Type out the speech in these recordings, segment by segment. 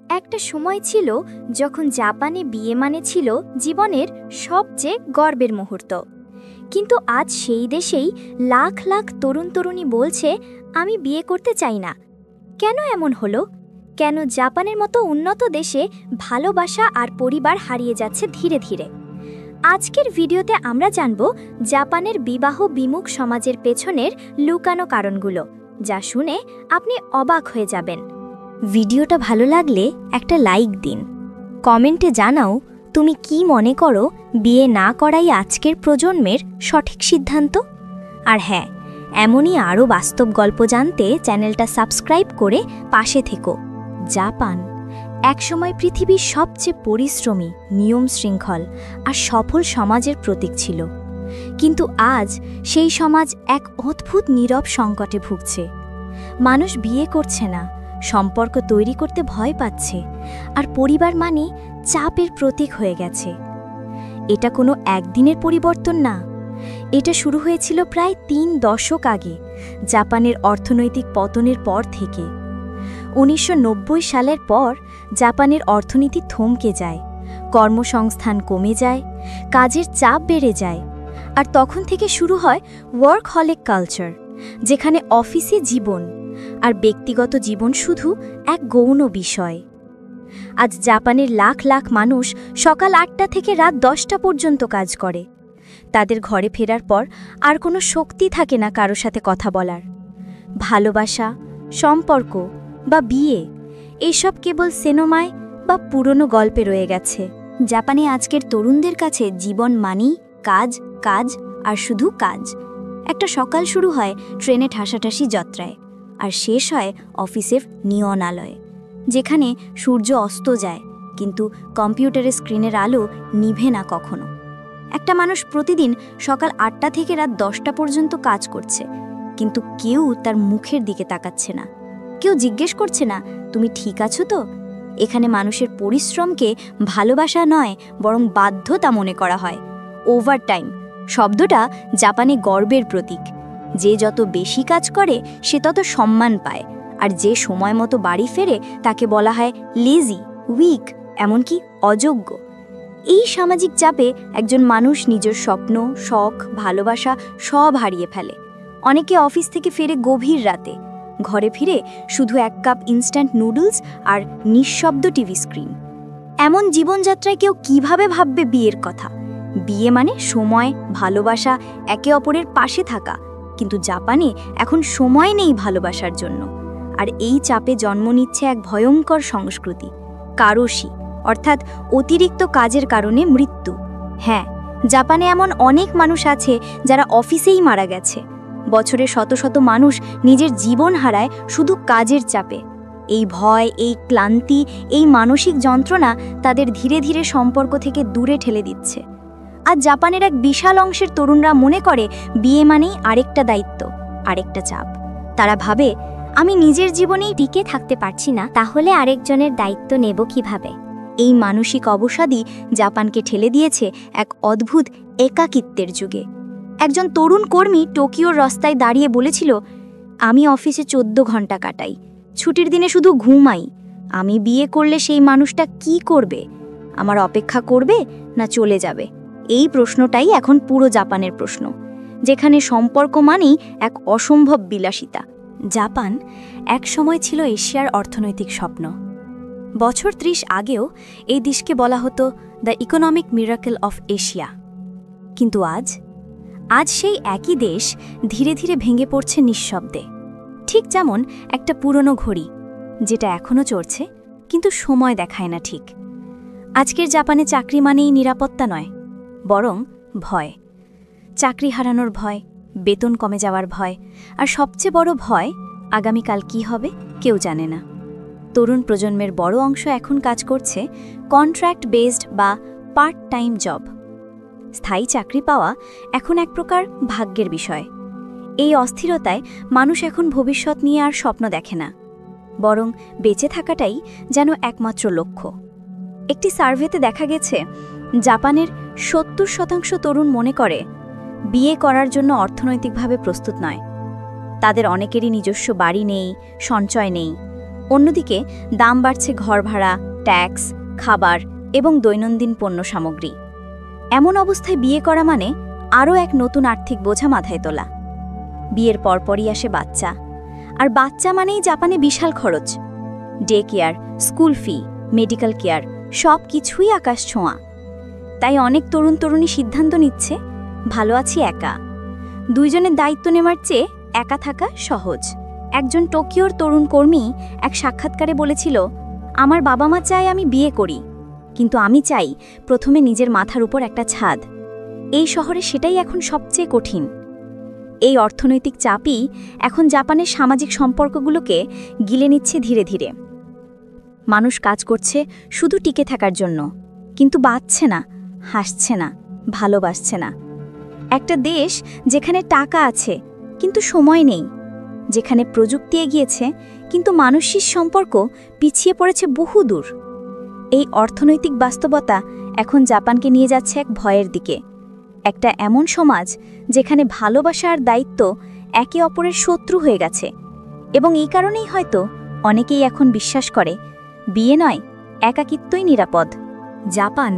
একটা সময় ছিল যখন জাপানে বিয়ে মানে ছিল জীবনের সবচেয়ে গর্বের মুহূর্ত। কিন্তু আজ সেই দেশেই লাখ লাখ তরুণ তরুণী বলছে, আমি বিয়ে করতে চাই না। কেন এমন হলো? কেন জাপানের মতো উন্নত দেশে ভালোবাসা আর পরিবার হারিয়ে যাচ্ছে ধীরে ধীরে? আজকের ভিডিওতে আমরা জানব জাপানের বিবাহ বিমুখ সমাজের পেছনের লুকানো কারণগুলো, যা শুনে আপনি অবাক হয়ে যাবেন। ভিডিওটা ভালো লাগলে একটা লাইক দিন। কমেন্টে জানাও তুমি কি মনে করো বিয়ে না করাই আজকের প্রজন্মের সঠিক সিদ্ধান্ত। আর হ্যাঁ, এমনই আরও বাস্তব গল্প জানতে চ্যানেলটা সাবস্ক্রাইব করে পাশে থেকো। জাপান একসময় পৃথিবীর সবচেয়ে পরিশ্রমী, নিয়ম শৃঙ্খল আর সফল সমাজের প্রতীক ছিল। কিন্তু আজ সেই সমাজ এক অদ্ভুত নীরব সংকটে ভুগছে। মানুষ বিয়ে করছে না, সম্পর্ক তৈরি করতে ভয় পাচ্ছে, আর পরিবার মানে চাপের প্রতীক হয়ে গেছে। এটা কোনো একদিনের পরিবর্তন না, এটা শুরু হয়েছিল প্রায় ৩ দশক আগে, জাপানের অর্থনৈতিক পতনের পর থেকে। ১৯৯০ সালের পর জাপানের অর্থনীতি থমকে যায়, কর্মসংস্থান কমে যায়, কাজের চাপ বেড়ে যায়, আর তখন থেকে শুরু হয় ওয়ার্কহলিক কালচার, যেখানে অফিসে জীবন আর ব্যক্তিগত জীবন শুধু এক গৌণ বিষয়। আজ জাপানের লাখ লাখ মানুষ সকাল ৮টা থেকে রাত ১০টা পর্যন্ত কাজ করে। তাদের ঘরে ফেরার পর আর কোনো শক্তি থাকে না কারো সাথে কথা বলার। ভালোবাসা, সম্পর্ক বা বিয়ে এসব কেবল সিনেমায় বা পুরনো গল্পে রয়ে গেছে। জাপানে আজকের তরুণদের কাছে জীবন মানেই কাজ, কাজ আর শুধু কাজ। একটা সকাল শুরু হয় ট্রেনে ঠাসাঠাসি যাত্রায়, আর শেষ হয় অফিসের নিয়ন আলোয়, যেখানে সূর্য অস্ত যায় কিন্তু কম্পিউটারের স্ক্রিনের আলো নিভে না কখনো। একটা মানুষ প্রতিদিন সকাল ৮টা থেকে রাত ১০টা পর্যন্ত কাজ করছে, কিন্তু কেউ তার মুখের দিকে তাকাচ্ছে না। কেউ জিজ্ঞেস করছে না, তুমি ঠিক আছো তো? এখানে মানুষের পরিশ্রমকে ভালোবাসা নয়, বরং বাধ্যতা মনে করা হয়। ওভারটাইম শব্দটা জাপানে গর্বের প্রতীক। যে যত বেশি কাজ করে সে তত সম্মান পায়, আর যে সময় মতো বাড়ি ফেরে তাকে বলা হয় লেজি, উইক, এমনকি অযোগ্য। এই সামাজিক চাপে একজন মানুষ নিজের স্বপ্ন, শখ, ভালোবাসা সব হারিয়ে ফেলে। অনেকে অফিস থেকে ফেরে গভীর রাতে, ঘরে ফিরে শুধু ১ কাপ ইনস্ট্যান্ট নুডলস আর নিঃশব্দ টিভি স্ক্রিন। এমন জীবনযাত্রায় কেউ কিভাবে ভাববে বিয়ের কথা? বিয়ে মানে সময়, ভালোবাসা, একে অপরের পাশে থাকা। কিন্তু জাপানে এখন সময় নেই ভালোবাসার জন্য, আর এই চাপে জন্ম নিচ্ছে এক ভয়ঙ্কর সংস্কৃতি, কারোশি, অর্থাৎ অতিরিক্ত কাজের কারণে মৃত্যু। হ্যাঁ, জাপানে এমন অনেক মানুষ আছে যারা অফিসেই মারা গেছে। বছরে শত শত মানুষ নিজের জীবন হারায় শুধু কাজের চাপে। এই ভয়, এই ক্লান্তি, এই মানসিক যন্ত্রণা তাদের ধীরে ধীরে সম্পর্ক থেকে দূরে ঠেলে দিচ্ছে। আজ জাপানের এক বিশাল অংশের তরুণরা মনে করে বিয়ে মানেই আরেকটা দায়িত্ব, আরেকটা চাপ। তারা ভাবে, আমি নিজের জীবনেই টিকে থাকতে পারছি না, তাহলে আরেকজনের দায়িত্ব নেব কিভাবে? এই মানসিক অবসাদই জাপানকে ঠেলে দিয়েছে এক অদ্ভুত একাকিত্বের যুগে। একজন তরুণ কর্মী টোকিওর রাস্তায় দাঁড়িয়ে বলেছিল, আমি অফিসে ১৪ ঘন্টা কাটাই, ছুটির দিনে শুধু ঘুমাই। আমি বিয়ে করলে সেই মানুষটা কি করবে? আমার অপেক্ষা করবে না চলে যাবে? এই প্রশ্নটাই এখন পুরো জাপানের প্রশ্ন, যেখানে সম্পর্ক মানেই এক অসম্ভব বিলাসিতা। জাপান এক সময় ছিল এশিয়ার অর্থনৈতিক স্বপ্ন। বছর ৩০ আগেও এই দেশকে বলা হতো the economic miracle of Asia. কিন্তু আজ সেই একই দেশ ধীরে ধীরে ভেঙে পড়ছে নিঃশব্দে, ঠিক যেমন একটা পুরনো ঘড়ি, যেটা এখনও চলছে কিন্তু সময় দেখায় না ঠিক। আজকের জাপানে চাকরি মানেই নিরাপত্তা নয়, বরং ভয়। চাকরি হারানোর ভয়, বেতন কমে যাওয়ার ভয়, আর সবচেয়ে বড় ভয়, আগামীকাল কি হবে কেউ জানে না। তরুণ প্রজন্মের বড় অংশ এখন কাজ করছে কন্ট্রাক্ট বেসড বা পার্ট টাইম জব। স্থায়ী চাকরি পাওয়া এখন এক প্রকার ভাগ্যের বিষয়। এই অস্থিরতায় মানুষ এখন ভবিষ্যৎ নিয়ে আর স্বপ্ন দেখে না, বরং বেঁচে থাকাটাই যেন একমাত্র লক্ষ্য। একটি সার্ভেতে দেখা গেছে, জাপানের ৭০% তরুণ মনে করে বিয়ে করার জন্য অর্থনৈতিকভাবে প্রস্তুত নয়। তাদের অনেকেরই নিজস্ব বাড়ি নেই, সঞ্চয় নেই, অন্যদিকে দাম বাড়ছে ঘর ভাড়া, ট্যাক্স, খাবার এবং দৈনন্দিন পণ্য সামগ্রী। এমন অবস্থায় বিয়ে করা মানে আরও এক নতুন আর্থিক বোঝা মাথায় তোলা। বিয়ের পরপরই আসে বাচ্চা, আর বাচ্চা মানেই জাপানে বিশাল খরচ। ডে কেয়ার, স্কুল ফি, মেডিকেল কেয়ার সব কিছুই আকাশ ছোঁয়া। তাই অনেক তরুণ তরুণী সিদ্ধান্ত নিচ্ছে, ভালো আছি একা। দুইজনের দায়িত্ব নেওয়ার চেয়ে একা থাকা সহজ। একজন টোকিওর তরুণ কর্মী এক সাক্ষাৎকারে বলেছিল, আমার বাবা মা চায় আমি বিয়ে করি, কিন্তু আমি চাই প্রথমে নিজের মাথার উপর একটা ছাদ। এই শহরে সেটাই এখন সবচেয়ে কঠিন। এই অর্থনৈতিক চাপই এখন জাপানের সামাজিক সম্পর্কগুলোকে গিলে নিচ্ছে ধীরে ধীরে। মানুষ কাজ করছে শুধু টিকে থাকার জন্য, কিন্তু বাঁচছে না, হাসছে না, ভালোবাসছে না। একটা দেশ যেখানে টাকা আছে কিন্তু সময় নেই, যেখানে প্রযুক্তি এগিয়েছে কিন্তু মানসিক সম্পর্ক পিছিয়ে পড়েছে বহু দূর। এই অর্থনৈতিক বাস্তবতা এখন জাপানকে নিয়ে যাচ্ছে এক ভয়ের দিকে। একটা এমন সমাজ যেখানে ভালোবাসা আর দায়িত্ব একে অপরের শত্রু হয়ে গেছে। এবং এই কারণেই হয়তো অনেকেই এখন বিশ্বাস করে, বিয়ে নয়, একাকিত্বই নিরাপদ। জাপান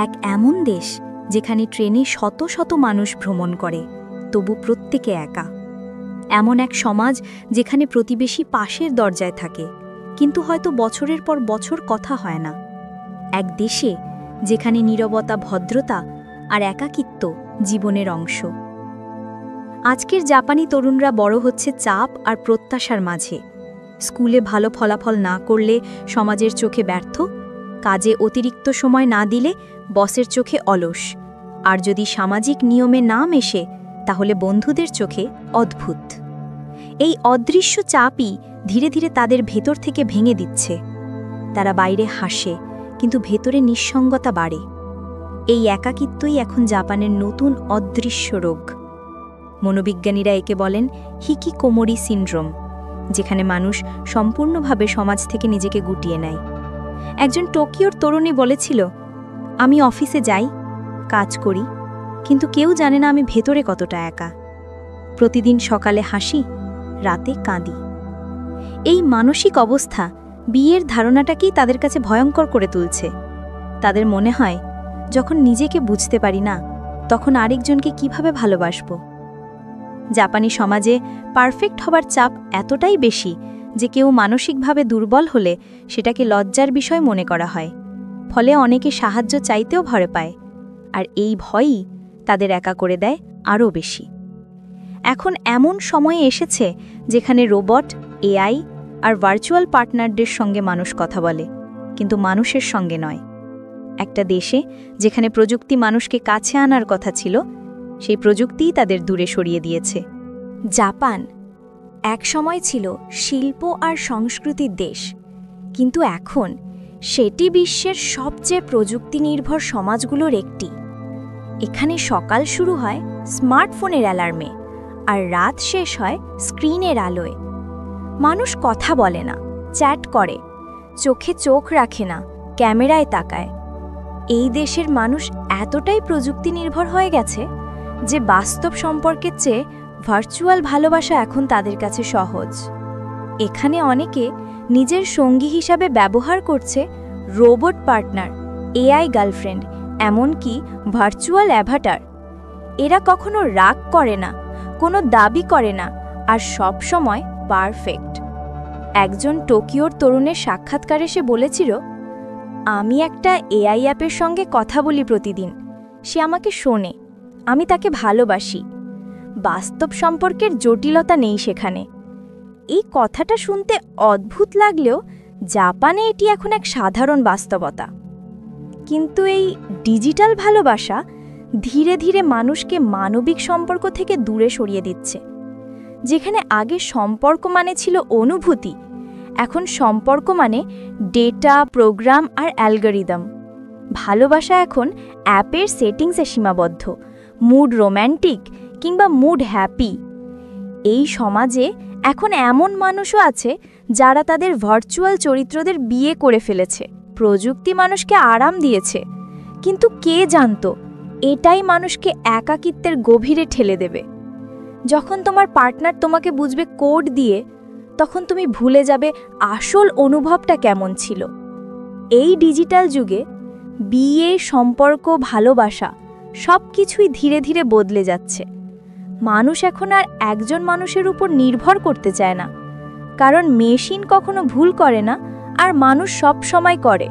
এক এমন দেশ যেখানে ট্রেনে শত শত মানুষ ভ্রমণ করে, তবু প্রত্যেকে একা। এমন এক সমাজ যেখানে প্রতিবেশী পাশের দরজায় থাকে, কিন্তু হয়তো বছরের পর বছর কথা হয় না। এক দেশে যেখানে নীরবতা ভদ্রতা আর একাকিত্ব জীবনের অংশ। আজকের জাপানি তরুণরা বড় হচ্ছে চাপ আর প্রত্যাশার মাঝে। স্কুলে ভালো ফলাফল না করলে সমাজের চোখে ব্যর্থ, কাজে অতিরিক্ত সময় না দিলে বসের চোখে অলস, আর যদি সামাজিক নিয়মে না মেশে তাহলে বন্ধুদের চোখে অদ্ভুত। এই অদৃশ্য চাপই ধীরে ধীরে তাদের ভেতর থেকে ভেঙে দিচ্ছে। তারা বাইরে হাসে, কিন্তু ভেতরে নিঃসঙ্গতা বাড়ে। এই একাকিত্বই এখন জাপানের নতুন অদৃশ্য রোগ। মনোবিজ্ঞানীরা একে বলেন হিকিকোমোরি সিনড্রোম, যেখানে মানুষ সম্পূর্ণভাবে সমাজ থেকে নিজেকে গুটিয়ে নেয়। একজন টোকিওর তরুণী বলেছিল, আমি অফিসে যাই, কাজ করি, কিন্তু কেউ জানে না আমি ভেতরে কতটা একা। প্রতিদিন সকালে হাসি, রাতে কাঁদি। এই মানসিক অবস্থা বিয়ের ধারণাটাকেই তাদের কাছে ভয়ঙ্কর করে তুলছে। তাদের মনে হয়, যখন নিজেকে বুঝতে পারি না, তখন আরেকজনকে কিভাবে ভালোবাসব। জাপানি সমাজে পারফেক্ট হবার চাপ এতটাই বেশি যে কেউ মানসিকভাবে দুর্বল হলে সেটাকে লজ্জার বিষয় মনে করা হয়। ফলে অনেকে সাহায্য চাইতেও ভয় পায়, আর এই ভয়ই তাদের একা করে দেয় আরও বেশি। এখন এমন সময়ে এসেছে যেখানে রোবট, এআই আর ভার্চুয়াল পার্টনারদের সঙ্গে মানুষ কথা বলে, কিন্তু মানুষের সঙ্গে নয়। একটা দেশে যেখানে প্রযুক্তি মানুষকে কাছে আনার কথা ছিল, সেই প্রযুক্তিই তাদের দূরে সরিয়ে দিয়েছে। জাপান এক সময় ছিল শিল্প আর সংস্কৃতির দেশ, কিন্তু এখন সেটি বিশ্বের সবচেয়ে প্রযুক্তি নির্ভর সমাজগুলোর একটি। এখানে সকাল শুরু হয় স্মার্টফোনের অ্যালার্মে, আর রাত শেষ হয় স্ক্রিনের আলোয়। মানুষ কথা বলে না, চ্যাট করে, চোখে চোখ রাখে না, ক্যামেরায় তাকায়। এই দেশের মানুষ এতটাই প্রযুক্তি নির্ভর হয়ে গেছে যে বাস্তব সম্পর্কের চেয়ে ভার্চুয়াল ভালোবাসা এখন তাদের কাছে সহজ। এখানে অনেকে নিজের সঙ্গী হিসাবে ব্যবহার করছে রোবট পার্টনার, এআই গার্লফ্রেন্ড, এমনকি ভার্চুয়াল অ্যাভাটার। এরা কখনো রাগ করে না, কোনো দাবি করে না, আর সব সময় পারফেক্ট। একজন টোকিওর তরুণের সাক্ষাৎকারে সে বলেছিল, আমি একটা এআই অ্যাপের সঙ্গে কথা বলি প্রতিদিন, সে আমাকে শোনে, আমি তাকে ভালোবাসি। বাস্তব সম্পর্কের জটিলতা নেই সেখানে। এই কথাটা শুনতে অদ্ভুত লাগলেও জাপানে এটি এখন এক সাধারণ বাস্তবতা। কিন্তু এই ডিজিটাল ভালোবাসা ধীরে ধীরে মানুষকে মানবিক সম্পর্ক থেকে দূরে সরিয়ে দিচ্ছে। যেখানে আগে সম্পর্ক মানে ছিল অনুভূতি, এখন সম্পর্ক মানে ডেটা, প্রোগ্রাম আর অ্যালগরিদম। ভালোবাসা এখন অ্যাপের সেটিংসে সীমাবদ্ধ, মুড রোম্যান্টিক কিংবা মুড হ্যাপি। এই সমাজে এখন এমন মানুষও আছে যারা তাদের ভার্চুয়াল চরিত্রদের বিয়ে করে ফেলেছে। প্রযুক্তি মানুষকে আরাম দিয়েছে, কিন্তু কে জানতো এটাই মানুষকে একাকিত্বের গভীরে ঠেলে দেবে। যখন তোমার পার্টনার তোমাকে বুঝবে কোড দিয়ে, তখন তুমি ভুলে যাবে আসল অনুভবটা কেমন ছিল। এই ডিজিটাল যুগে বিয়ে, সম্পর্ক, ভালোবাসা সব কিছুই ধীরে ধীরে বদলে যাচ্ছে। মানুষ এখন আর একজন মানুষের উপর নির্ভর করতে চায় না, কারণ মেশিন কখনো ভুল করে না আর মানুষ সব সময় করে।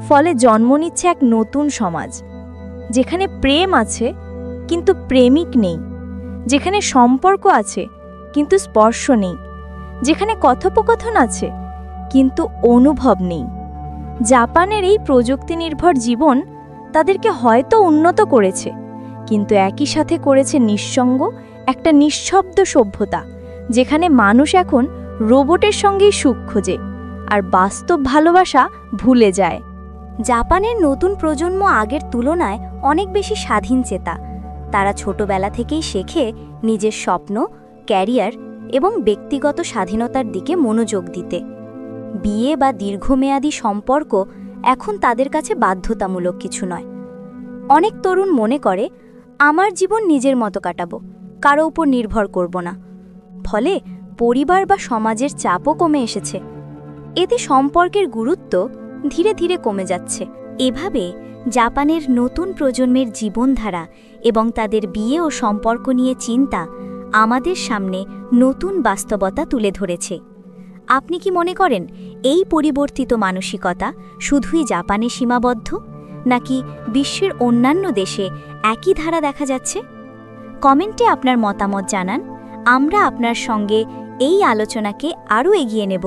ফলে জন্ম নিচ্ছে এক নতুন সমাজ, যেখানে প্রেম আছে কিন্তু প্রেমিক নেই, যেখানে সম্পর্ক আছে কিন্তু স্পর্শ নেই, যেখানে কথোপকথন আছে কিন্তু অনুভব নেই। জাপানের এই প্রযুক্তি নির্ভর জীবন তাদেরকে হয়তো উন্নত করেছে, কিন্তু একই সাথে করেছে নিঃসঙ্গ একটা নিঃশব্দ সভ্যতা, যেখানে মানুষ এখন রোবটের সঙ্গেই সুখ খোঁজে আর বাস্তব ভালোবাসা ভুলে যায়। জাপানের নতুন প্রজন্ম আগের তুলনায় অনেক বেশি স্বাধীনচেতা। তারা ছোটবেলা থেকেই শেখে নিজের স্বপ্ন, ক্যারিয়ার এবং ব্যক্তিগত স্বাধীনতার দিকে মনোযোগ দিতে। বিয়ে বা দীর্ঘমেয়াদী সম্পর্ক এখন তাদের কাছে বাধ্যতামূলক কিছু নয়। অনেক তরুণ মনে করে, আমার জীবন নিজের মতো কাটাবো, কারো উপর নির্ভর করব না। ফলে পরিবার বা সমাজের চাপও কমে এসেছে। এতে সম্পর্কের গুরুত্ব ধীরে ধীরে কমে যাচ্ছে। এভাবে জাপানের নতুন প্রজন্মের জীবনধারা এবং তাদের বিয়ে ও সম্পর্ক নিয়ে চিন্তা আমাদের সামনে নতুন বাস্তবতা তুলে ধরেছে। আপনি কি মনে করেন এই পরিবর্তিত মানসিকতা শুধুই জাপানে সীমাবদ্ধ, নাকি বিশ্বের অন্যান্য দেশে একই ধারা দেখা যাচ্ছে? কমেন্টে আপনার মতামত জানান। আমরা আপনার সঙ্গে এই আলোচনাকে আরও এগিয়ে নেব।